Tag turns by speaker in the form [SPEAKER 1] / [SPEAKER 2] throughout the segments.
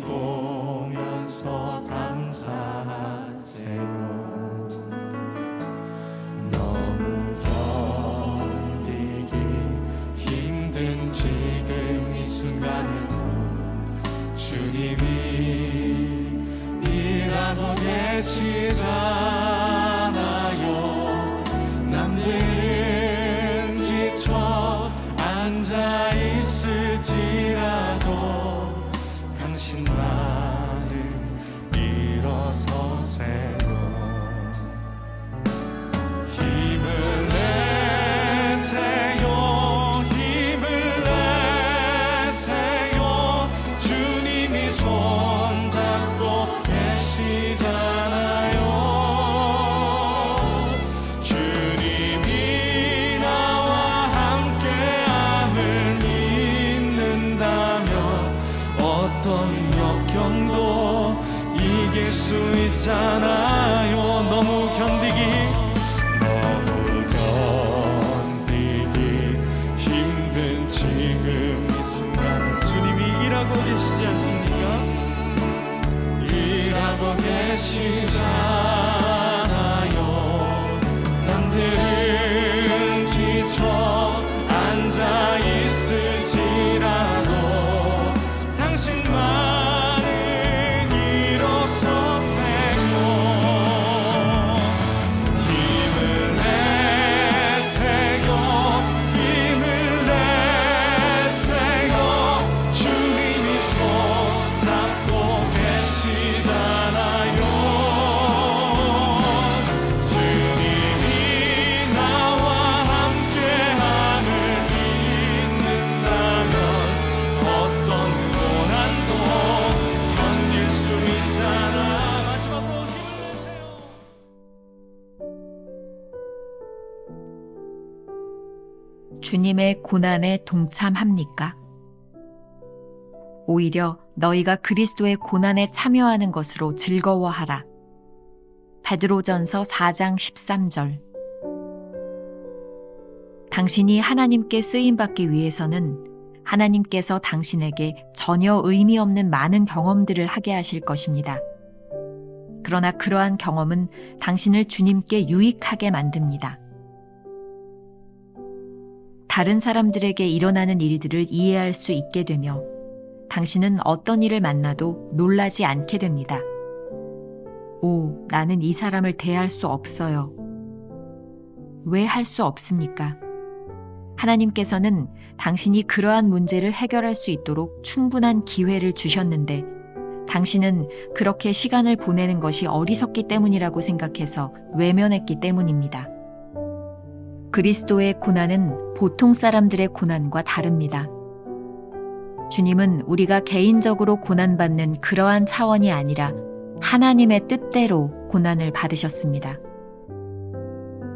[SPEAKER 1] 보면서 감사하세요. 너무 견디기 힘든 지금 이 순간에도 주님이 일하고 계시잖아요. 남들은 지쳐 앉아있을지라도 당신만을 일어서세요. 힘을 내세요. 힘을 내세요. 주님이 손잡고 계시잖아요. 주님이 나와 함께함을 믿는다면 어떤 역경도 이길 수 있잖아요. 너무 견디기 힘든 지금 이 순간 주님이 일하고 계시지 않습니까? 일하고 계시잖아요. 남들은 지쳐 앉아있을지라도 당신만을 일어서세요. 힘을 내세요. 힘을 내세요. 주님이 손잡고 계시잖아요. 주님이 나와 함께함을 믿는다면 어떤 고난도 견딜 수 있잖아. 마지막으로 힘을 내세요.
[SPEAKER 2] 주님의 고난에 동참합니까? 오히려 너희가 그리스도의 고난에 참여하는 것으로 즐거워하라. 베드로전서 4장 13절. 당신이 하나님께 쓰임받기 위해서는 하나님께서 당신에게 전혀 의미 없는 많은 경험들을 하게 하실 것입니다. 그러나 그러한 경험은 당신을 주님께 유익하게 만듭니다. 다른 사람들에게 일어나는 일들을 이해할 수 있게 되며 당신은 어떤 일을 만나도 놀라지 않게 됩니다. 오, 나는 이 사람을 대할 수 없어요. 왜 할 수 없습니까? 하나님께서는 당신이 그러한 문제를 해결할 수 있도록 충분한 기회를 주셨는데 당신은 그렇게 시간을 보내는 것이 어리석기 때문이라고 생각해서 외면했기 때문입니다. 그리스도의 고난은 보통 사람들의 고난과 다릅니다. 주님은 우리가 개인적으로 고난받는 그러한 차원이 아니라 하나님의 뜻대로 고난을 받으셨습니다.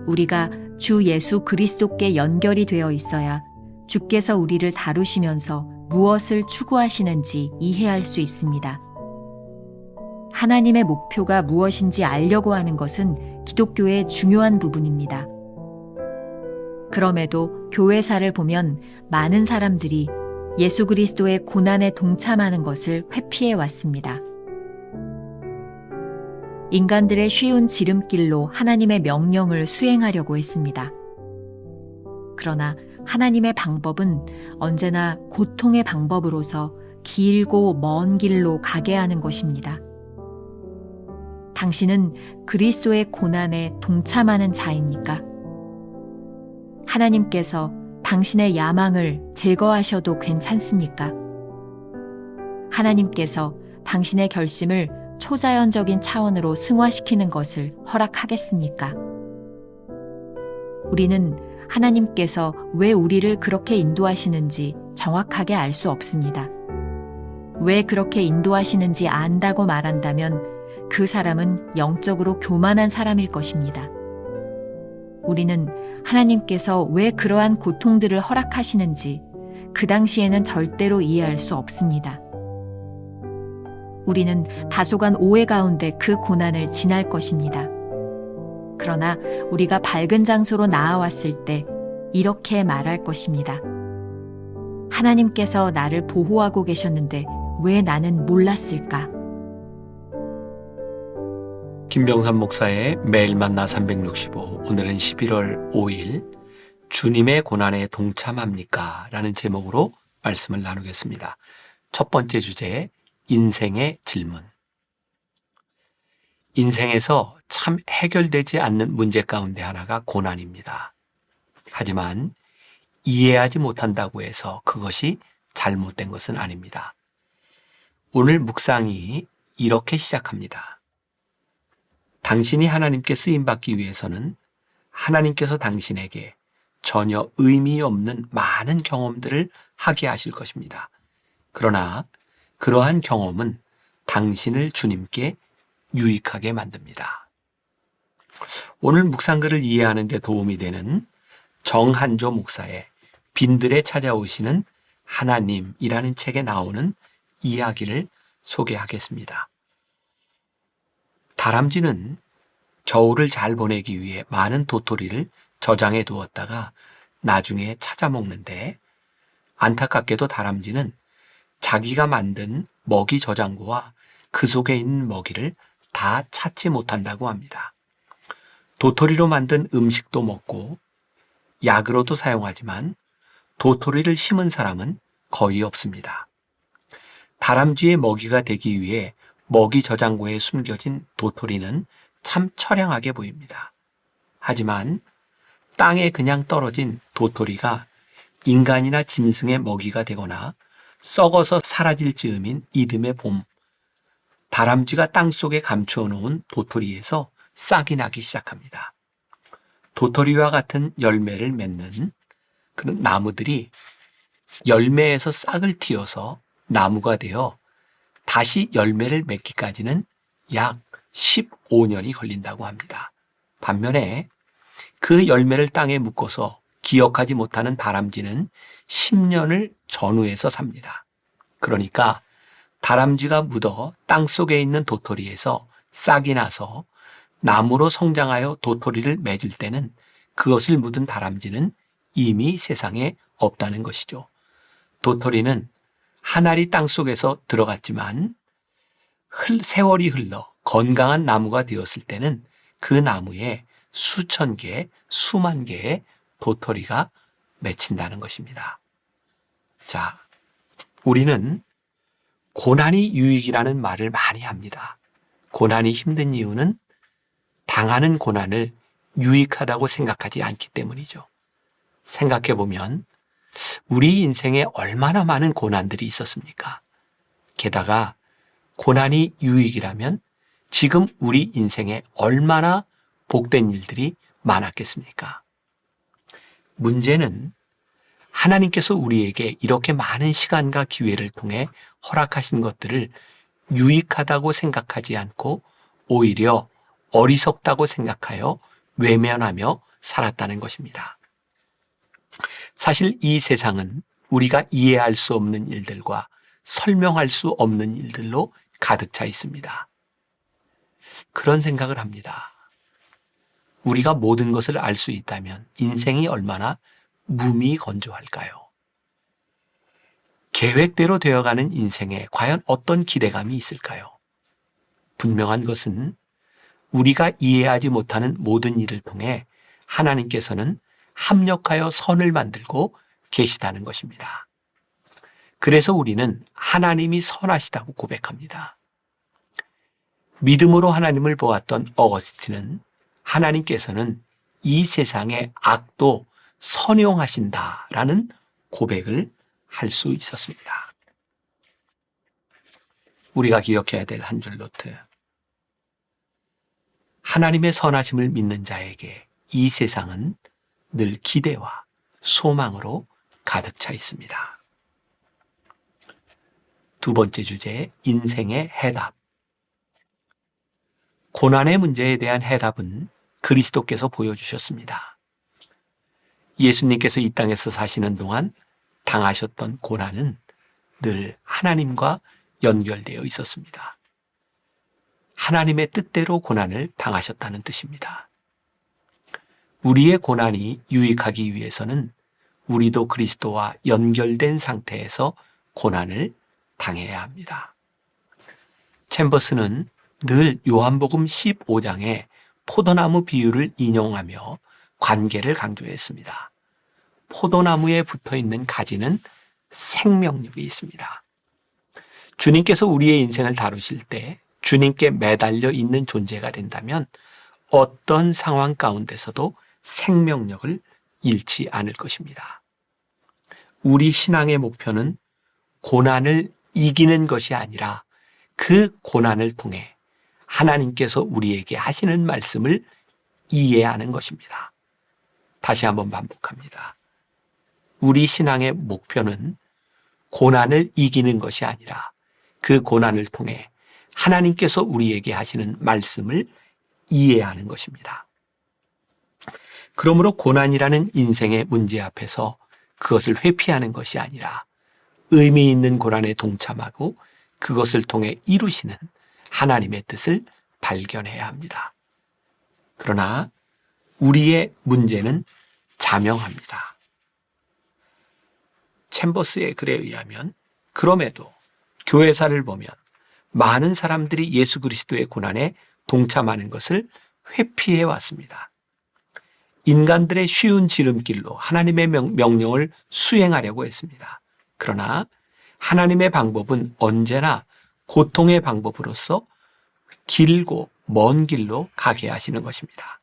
[SPEAKER 2] 우리가 주 예수 그리스도께 연결이 되어 있어야 주께서 우리를 다루시면서 무엇을 추구하시는지 이해할 수 있습니다. 하나님의 목표가 무엇인지 알려고 하는 것은 기독교의 중요한 부분입니다. 그럼에도 교회사를 보면 많은 사람들이 예수 그리스도의 고난에 동참하는 것을 회피해 왔습니다. 인간들의 쉬운 지름길로 하나님의 명령을 수행하려고 했습니다. 그러나 하나님의 방법은 언제나 고통의 방법으로서 길고 먼 길로 가게 하는 것입니다. 당신은 그리스도의 고난에 동참하는 자입니까? 하나님께서 당신의 야망을 제거하셔도 괜찮습니까? 하나님께서 당신의 결심을 초자연적인 차원으로 승화시키는 것을 허락하겠습니까? 우리는 하나님께서 왜 우리를 그렇게 인도하시는지 정확하게 알 수 없습니다. 왜 그렇게 인도하시는지 안다고 말한다면 그 사람은 영적으로 교만한 사람일 것입니다. 우리는 하나님께서 왜 그러한 고통들을 허락하시는지 그 당시에는 절대로 이해할 수 없습니다. 우리는 다소간 오해 가운데 그 고난을 지날 것입니다. 그러나 우리가 밝은 장소로 나아왔을 때 이렇게 말할 것입니다. 하나님께서 나를 보호하고 계셨는데 왜 나는 몰랐을까?
[SPEAKER 3] 김병삼 목사의 매일 만나 365, 오늘은 11월 5일 주님의 고난에 동참합니까? 라는 제목으로 말씀을 나누겠습니다. 첫 번째 주제, 인생의 질문. 인생에서 참 해결되지 않는 문제 가운데 하나가 고난입니다. 하지만 이해하지 못한다고 해서 그것이 잘못된 것은 아닙니다. 오늘 묵상이 이렇게 시작합니다. 당신이 하나님께 쓰임받기 위해서는 하나님께서 당신에게 전혀 의미 없는 많은 경험들을 하게 하실 것입니다. 그러나 그러한 경험은 당신을 주님께 유익하게 만듭니다. 오늘 묵상글을 이해하는 데 도움이 되는 정한조 목사의 빈들에 찾아오시는 하나님이라는 책에 나오는 이야기를 소개하겠습니다. 다람쥐는 겨울을 잘 보내기 위해 많은 도토리를 저장해 두었다가 나중에 찾아 먹는데, 안타깝게도 다람쥐는 자기가 만든 먹이 저장고와 그 속에 있는 먹이를 다 찾지 못한다고 합니다. 도토리로 만든 음식도 먹고 약으로도 사용하지만 도토리를 심은 사람은 거의 없습니다. 다람쥐의 먹이가 되기 위해 먹이 저장고에 숨겨진 도토리는 참 처량하게 보입니다. 하지만 땅에 그냥 떨어진 도토리가 인간이나 짐승의 먹이가 되거나 썩어서 사라질 즈음인 이듬해 봄, 다람쥐가 땅속에 감추어 놓은 도토리에서 싹이 나기 시작합니다. 도토리와 같은 열매를 맺는 그런 나무들이 열매에서 싹을 틔어서 나무가 되어 다시 열매를 맺기까지는 약 15년이 걸린다고 합니다. 반면에 그 열매를 땅에 묶어서 기억하지 못하는 다람쥐는 10년을 전후해서 삽니다. 그러니까 다람쥐가 묻어 땅속에 있는 도토리에서 싹이 나서 나무로 성장하여 도토리를 맺을 때는 그것을 묻은 다람쥐는 이미 세상에 없다는 것이죠. 도토리는 한 알이 땅속에서 들어갔지만 세월이 흘러 건강한 나무가 되었을 때는 그 나무에 수천 개, 수만 개의 도토리가 맺힌다는 것입니다. 자, 우리는 고난이 유익이라는 말을 많이 합니다. 고난이 힘든 이유는 당하는 고난을 유익하다고 생각하지 않기 때문이죠. 생각해 보면 우리 인생에 얼마나 많은 고난들이 있었습니까? 게다가 고난이 유익이라면 지금 우리 인생에 얼마나 복된 일들이 많았겠습니까? 문제는 하나님께서 우리에게 이렇게 많은 시간과 기회를 통해 허락하신 것들을 유익하다고 생각하지 않고 오히려 어리석다고 생각하여 외면하며 살았다는 것입니다. 사실 이 세상은 우리가 이해할 수 없는 일들과 설명할 수 없는 일들로 가득 차 있습니다. 그런 생각을 합니다. 우리가 모든 것을 알 수 있다면 인생이 얼마나 무미건조할까요? 계획대로 되어가는 인생에 과연 어떤 기대감이 있을까요? 분명한 것은 우리가 이해하지 못하는 모든 일을 통해 하나님께서는 합력하여 선을 만들고 계시다는 것입니다. 그래서 우리는 하나님이 선하시다고 고백합니다. 믿음으로 하나님을 보았던 어거스틴은 하나님께서는 이 세상의 악도 선용하신다라는 고백을 할 수 있었습니다. 우리가 기억해야 될 한 줄 노트. 하나님의 선하심을 믿는 자에게 이 세상은 늘 기대와 소망으로 가득 차 있습니다. 두 번째 주제, 인생의 해답. 고난의 문제에 대한 해답은 그리스도께서 보여주셨습니다. 예수님께서 이 땅에서 사시는 동안 당하셨던 고난은 늘 하나님과 연결되어 있었습니다. 하나님의 뜻대로 고난을 당하셨다는 뜻입니다. 우리의 고난이 유익하기 위해서는 우리도 그리스도와 연결된 상태에서 고난을 당해야 합니다. 챔버스는 늘 요한복음 15장의 포도나무 비유를 인용하며 관계를 강조했습니다. 포도나무에 붙어있는 가지는 생명력이 있습니다. 주님께서 우리의 인생을 다루실 때 주님께 매달려 있는 존재가 된다면 어떤 상황 가운데서도 생명력을 잃지 않을 것입니다. 우리 신앙의 목표는 고난을 이기는 것이 아니라 그 고난을 통해 하나님께서 우리에게 하시는 말씀을 이해하는 것입니다. 다시 한번 반복합니다. 우리 신앙의 목표는 고난을 이기는 것이 아니라 그 고난을 통해 하나님께서 우리에게 하시는 말씀을 이해하는 것입니다. 그러므로 고난이라는 인생의 문제 앞에서 그것을 회피하는 것이 아니라 의미 있는 고난에 동참하고 그것을 통해 이루시는 하나님의 뜻을 발견해야 합니다. 그러나 우리의 문제는 자명합니다. 챔버스의 글에 의하면 그럼에도 교회사를 보면 많은 사람들이 예수 그리스도의 고난에 동참하는 것을 회피해 왔습니다. 인간들의 쉬운 지름길로 하나님의 명령을 수행하려고 했습니다. 그러나 하나님의 방법은 언제나 고통의 방법으로서 길고 먼 길로 가게 하시는 것입니다.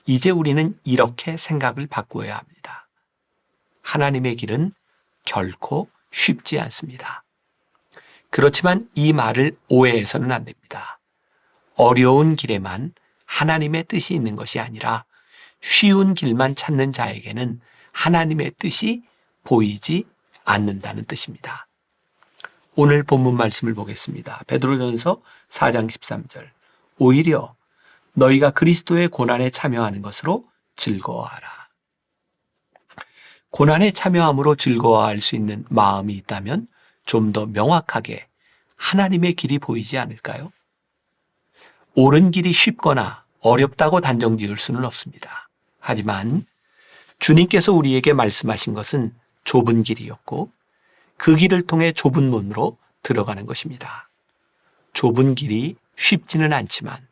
[SPEAKER 3] 이제 우리는 이렇게 생각을 바꾸어야 합니다. 하나님의 길은 결코 쉽지 않습니다. 그렇지만 이 말을 오해해서는 안 됩니다. 어려운 길에만 하나님의 뜻이 있는 것이 아니라 쉬운 길만 찾는 자에게는 하나님의 뜻이 보이지 않는다는 뜻입니다. 오늘 본문 말씀을 보겠습니다. 베드로전서 4장 13절. 오히려 너희가 그리스도의 고난에 참여하는 것으로 즐거워하라. 고난에 참여함으로 즐거워할 수 있는 마음이 있다면 좀 더 명확하게 하나님의 길이 보이지 않을까요? 옳은 길이 쉽거나 어렵다고 단정 지을 수는 없습니다. 하지만 주님께서 우리에게 말씀하신 것은 좁은 길이었고 그 길을 통해 좁은 문으로 들어가는 것입니다. 좁은 길이 쉽지는 않지만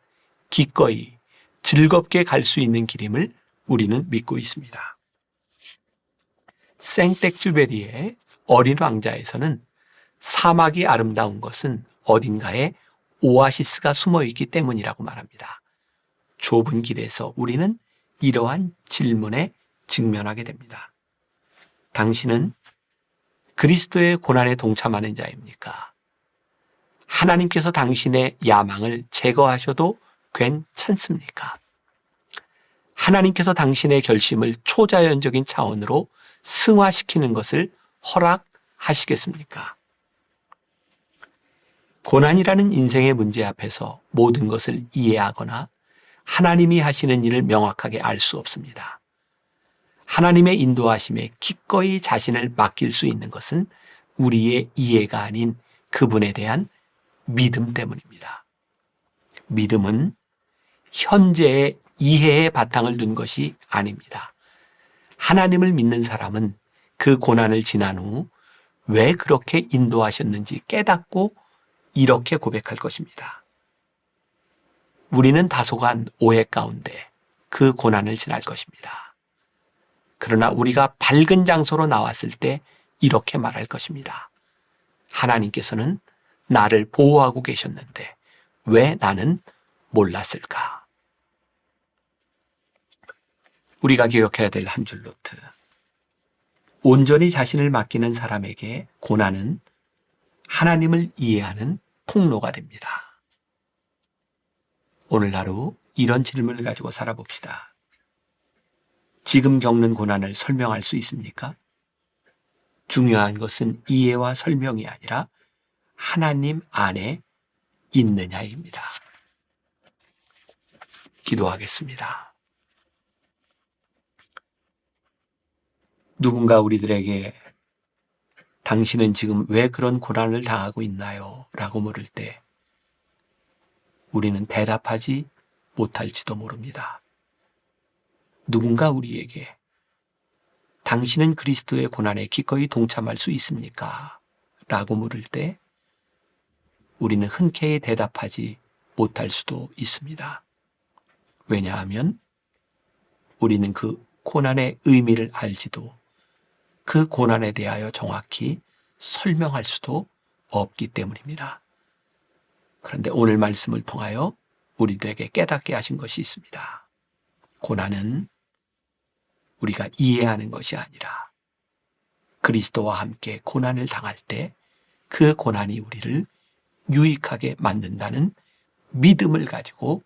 [SPEAKER 3] 기꺼이 즐겁게 갈 수 있는 길임을 우리는 믿고 있습니다. 생텍쥐베리의 어린 왕자에서는 사막이 아름다운 것은 어딘가에 오아시스가 숨어 있기 때문이라고 말합니다. 좁은 길에서 우리는 이러한 질문에 직면하게 됩니다. 당신은 그리스도의 고난에 동참하는 자입니까? 하나님께서 당신의 야망을 제거하셔도 괜찮습니까? 하나님께서 당신의 결심을 초자연적인 차원으로 승화시키는 것을 허락하시겠습니까? 고난이라는 인생의 문제 앞에서 모든 것을 이해하거나 하나님이 하시는 일을 명확하게 알 수 없습니다. 하나님의 인도하심에 기꺼이 자신을 맡길 수 있는 것은 우리의 이해가 아닌 그분에 대한 믿음 때문입니다. 믿음은 현재의 이해에 바탕을 둔 것이 아닙니다. 하나님을 믿는 사람은 그 고난을 지난 후 왜 그렇게 인도하셨는지 깨닫고 이렇게 고백할 것입니다. 우리는 다소간 오해 가운데 그 고난을 지날 것입니다. 그러나 우리가 밝은 장소로 나왔을 때 이렇게 말할 것입니다. 하나님께서는 나를 보호하고 계셨는데 왜 나는 몰랐을까? 우리가 기억해야 될 한 줄 노트. 온전히 자신을 맡기는 사람에게 고난은 하나님을 이해하는 통로가 됩니다. 오늘 하루 이런 질문을 가지고 살아봅시다. 지금 겪는 고난을 설명할 수 있습니까? 중요한 것은 이해와 설명이 아니라 하나님 안에 있느냐입니다. 기도하겠습니다. 누군가 우리들에게 당신은 지금 왜 그런 고난을 당하고 있나요? 라고 물을 때 우리는 대답하지 못할지도 모릅니다. 누군가 우리에게 당신은 그리스도의 고난에 기꺼이 동참할 수 있습니까? 라고 물을 때 우리는 흔쾌히 대답하지 못할 수도 있습니다. 왜냐하면 우리는 그 고난의 의미를 알지도 그 고난에 대하여 정확히 설명할 수도 없기 때문입니다. 그런데 오늘 말씀을 통하여 우리들에게 깨닫게 하신 것이 있습니다. 고난은 우리가 이해하는 것이 아니라 그리스도와 함께 고난을 당할 때 그 고난이 우리를 유익하게 만든다는 믿음을 가지고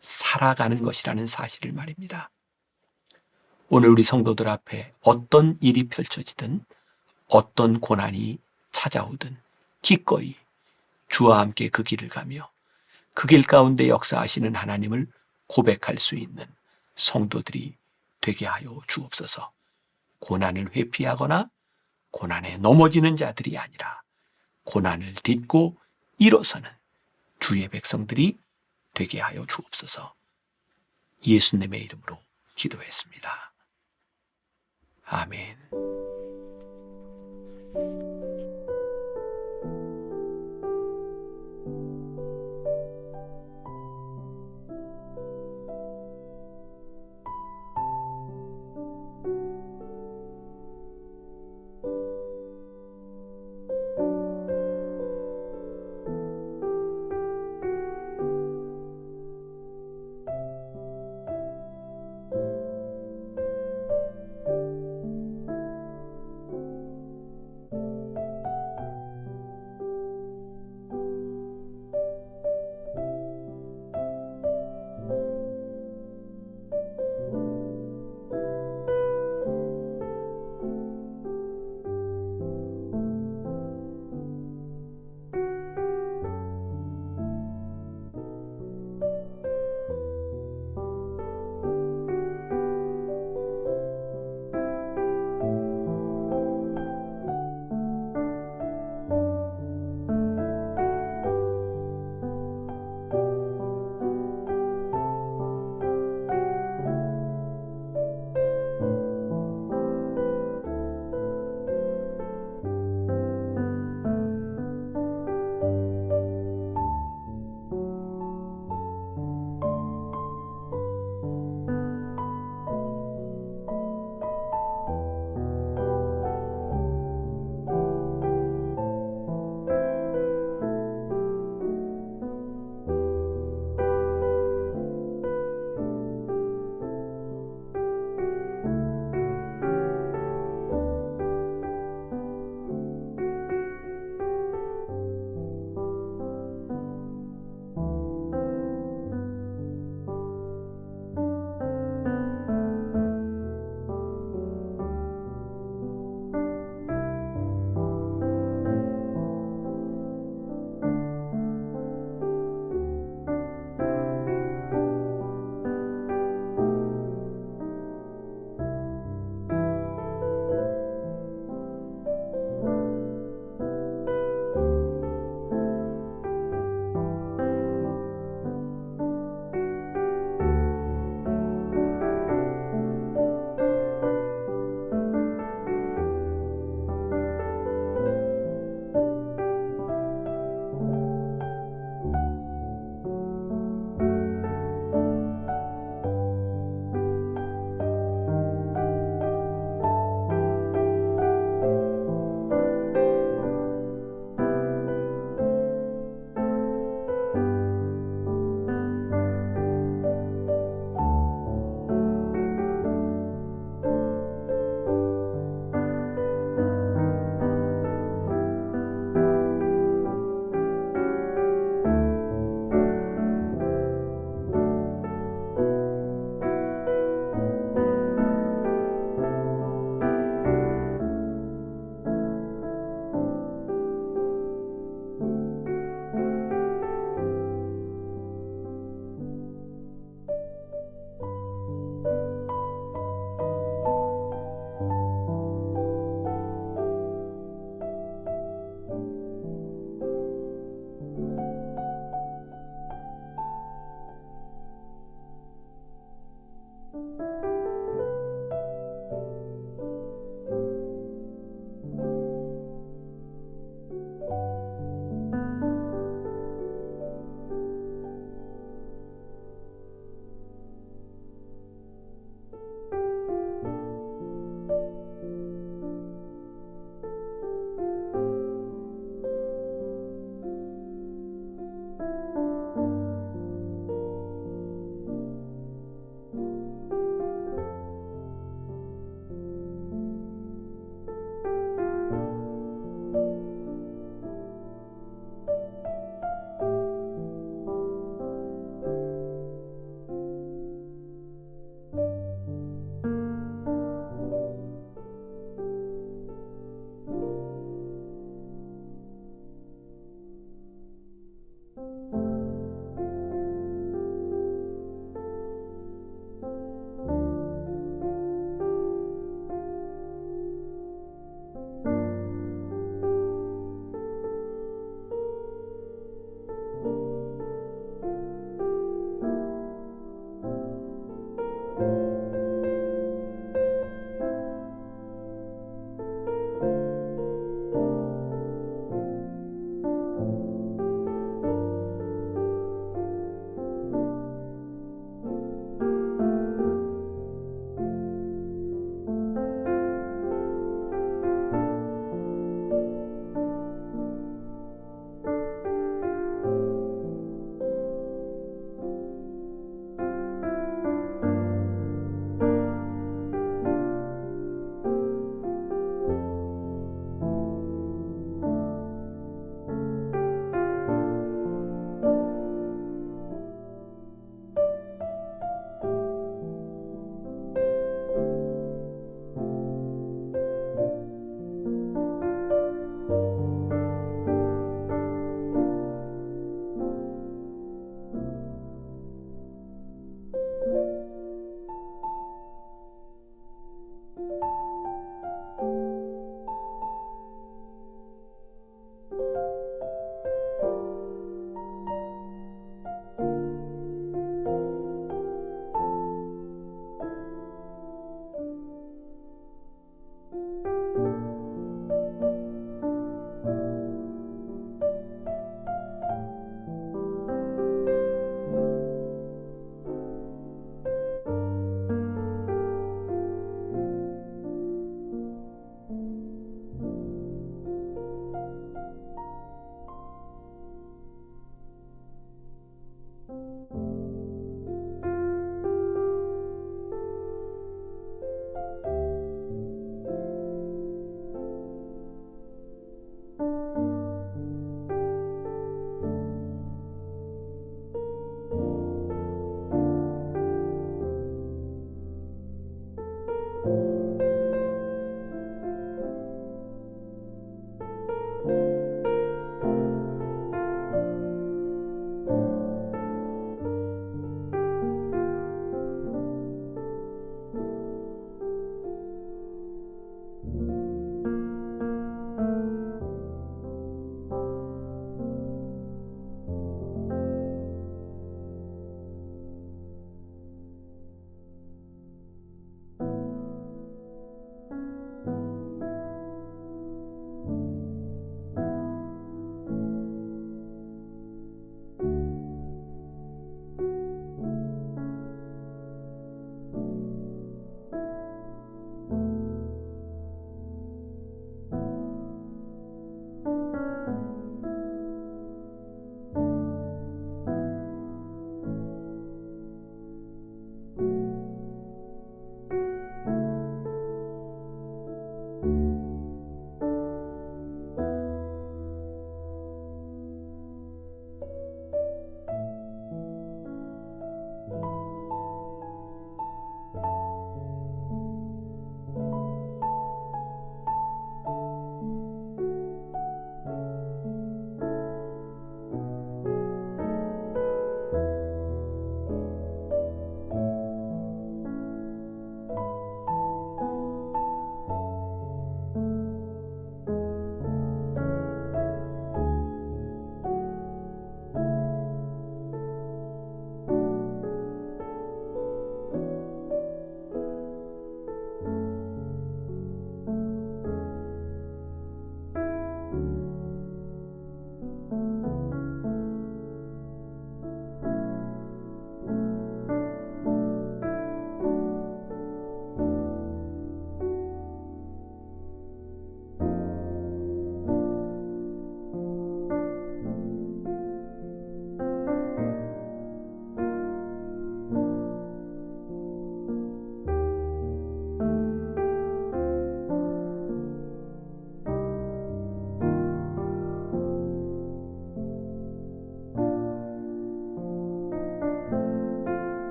[SPEAKER 3] 살아가는 것이라는 사실을 말입니다. 오늘 우리 성도들 앞에 어떤 일이 펼쳐지든 어떤 고난이 찾아오든 기꺼이 주와 함께 그 길을 가며 그 길 가운데 역사하시는 하나님을 고백할 수 있는 성도들이 되게 하여 주옵소서. 고난을 회피하거나 고난에 넘어지는 자들이 아니라 고난을 딛고 일어서는 주의 백성들이 되게 하여 주옵소서. 예수님의 이름으로 기도했습니다. 아멘.